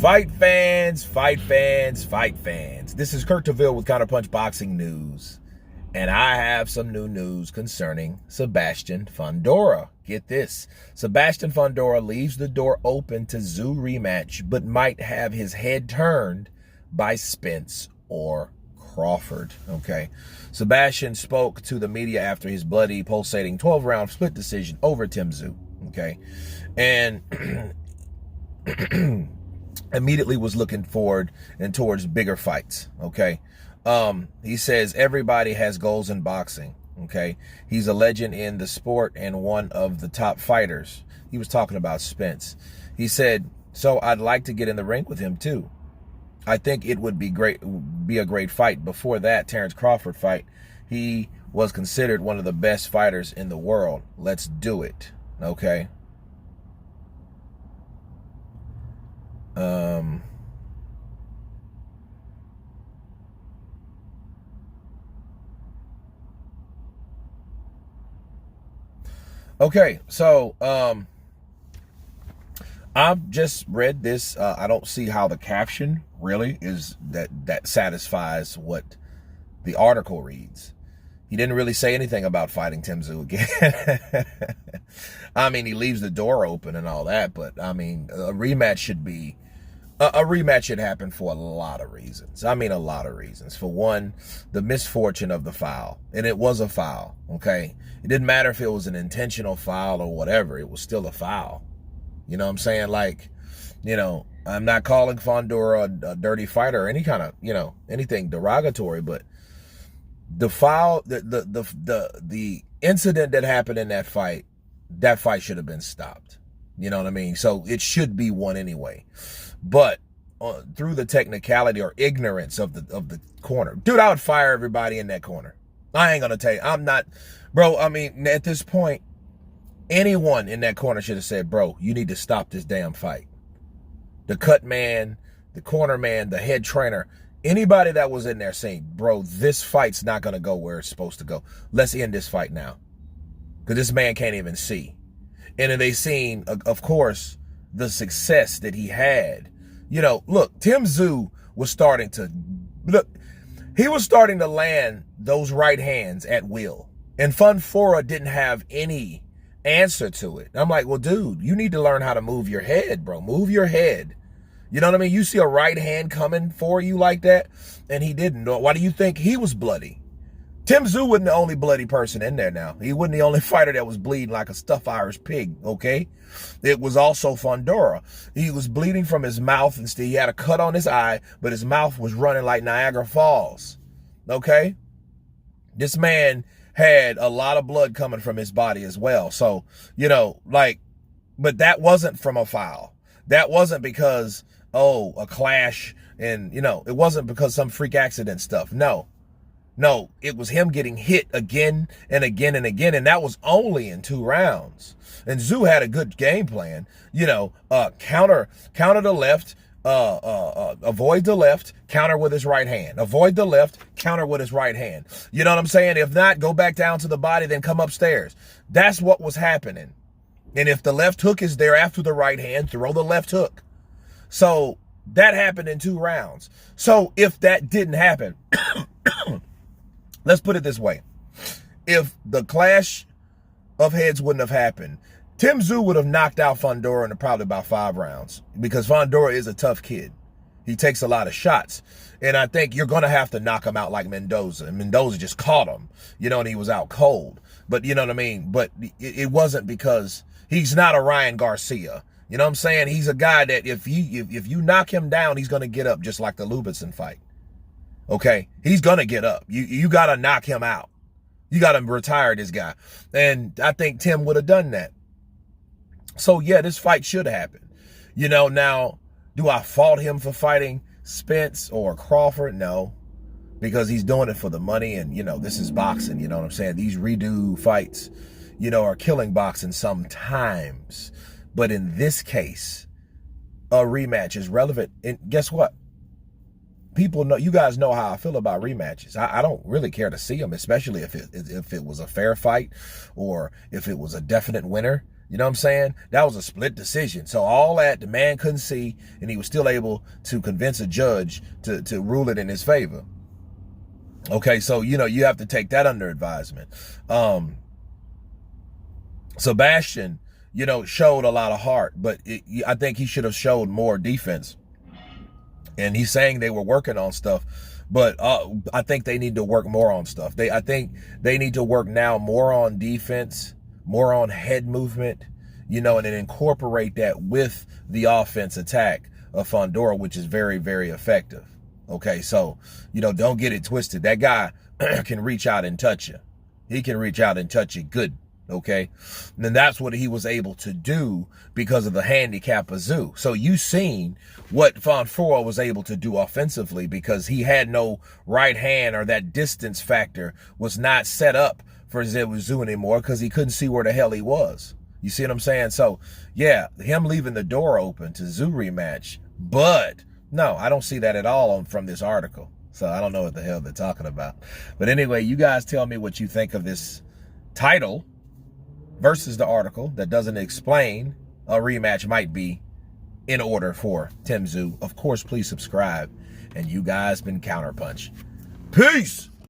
Fight fans, fight fans, fight fans. This is Kurt DeVille with Counterpunch Boxing News. And I have some new news concerning Sabastian Fundora. Get this. Sabastian Fundora leaves the door open to Tszyu Rematch, but might have his head turned by Spence or Crawford. Okay. Sebastian spoke to the media after his bloody, pulsating 12-round split decision over Tszyu. Okay. And immediately was looking forward and towards bigger fights. Okay. He says everybody has goals in boxing. Okay. He's a legend in the sport and one of the top fighters. He was talking about Spence. He said, so I'd like to get in the ring with him too. I think it would be a great fight. Before that Terrence Crawford fight, he was considered one of the best fighters in the world. Let's do it. Okay. Okay, so I've just read this. I don't see how the caption really is that satisfies what the article reads. He didn't really say anything about fighting Tszyu again. I mean, he leaves the door open and all that, but I mean, a rematch should be a rematch should happen for a lot of reasons. I mean, a lot of reasons. For one, the misfortune of the foul. And it was a foul, okay? It didn't matter if it was an intentional foul or whatever. It was still a foul. You know what I'm saying? Like, you know, I'm not calling Fundora a dirty fighter or any kind of, you know, anything derogatory, but the foul, the incident that happened in that fight should have been stopped. You know what I mean? So it should be one anyway. But through the technicality or ignorance of the corner, dude, I would fire everybody in that corner. I ain't gonna tell you, I'm not, bro. I mean, at this point, anyone in that corner should have said, bro, you need to stop this damn fight. The cut man, the corner man, the head trainer, anybody that was in there saying, bro, this fight's not gonna go where it's supposed to go. Let's end this fight now, because this man can't even see. And then they seen, of course, the success that he had. You know, look, Tszyu was starting to, he was starting to land those right hands at will. And Fundora didn't have any answer to it. I'm like, well, dude, you need to learn how to move your head, bro. Move your head. You know what I mean? You see a right hand coming for you like that, and he didn't. Why do you think he was bloody? Tszyu wasn't the only bloody person in there now. He wasn't the only fighter that was bleeding like a stuffed Irish pig, okay? It was also Fundora. He was bleeding from his mouth and he had a cut on his eye, but his mouth was running like Niagara Falls, okay? This man had a lot of blood coming from his body as well. So, you know, like, but that wasn't from a foul. That wasn't because, oh, a clash and, you know, it wasn't because some freak accident stuff. No. No, it was him getting hit again and again and again, and that was only in 2 rounds. And Tszyu had a good game plan. You know, counter the left, avoid the left, counter with his right hand. Avoid the left, counter with his right hand. You know what I'm saying? If not, go back down to the body, then come upstairs. That's what was happening. And if the left hook is there after the right hand, throw the left hook. So that happened in 2 rounds. So if that didn't happen, let's put it this way. If the clash of heads wouldn't have happened, Tszyu would have knocked out Fundora in probably about 5 rounds, because Fundora is a tough kid. He takes a lot of shots. And I think you're going to have to knock him out like Mendoza. And Mendoza just caught him, you know, and he was out cold. But you know what I mean? But it wasn't because he's not a Ryan Garcia. You know what I'm saying? He's a guy that if you knock him down, he's going to get up, just like the Lubitson fight. Okay, he's gonna get up. You gotta knock him out. You gotta retire this guy. And I think Tim would have done that. So yeah, this fight should happen. You know, now, do I fault him for fighting Spence or Crawford? No, because he's doing it for the money, and you know, this is boxing. You know what I'm saying? These redo fights, you know, are killing boxing sometimes. But in this case, a rematch is relevant. And guess what? People know, you guys know how I feel about rematches. I don't really care to see them, especially if it was a fair fight or if it was a definite winner. You know what I'm saying? That was a split decision. So all that the man couldn't see, and he was still able to convince a judge to rule it in his favor. Okay, so, you know, you have to take that under advisement. Sebastian, you know, showed a lot of heart, but I think he should have showed more defense. And he's saying they were working on stuff, but I think they need to work more on stuff. I think they need to work now more on defense, more on head movement, you know, and then incorporate that with the offense attack of Fundora, which is very, very effective. Okay, so, you know, don't get it twisted. That guy can reach out and touch you. He can reach out and touch you good. Okay, and then that's what he was able to do because of the handicap of Tszyu. So you seen what Fundora was able to do offensively because he had no right hand, or that distance factor was not set up for Tszyu anymore because he couldn't see where the hell he was. You see what I'm saying? So yeah, him leaving the door open to Tszyu rematch, but no, I don't see that at all from this article. So I don't know what the hell they're talking about. But anyway, you guys tell me what you think of this title versus the article that doesn't explain a rematch might be in order for Tszyu. Of course, please subscribe. And you guys been Counterpunch. Peace!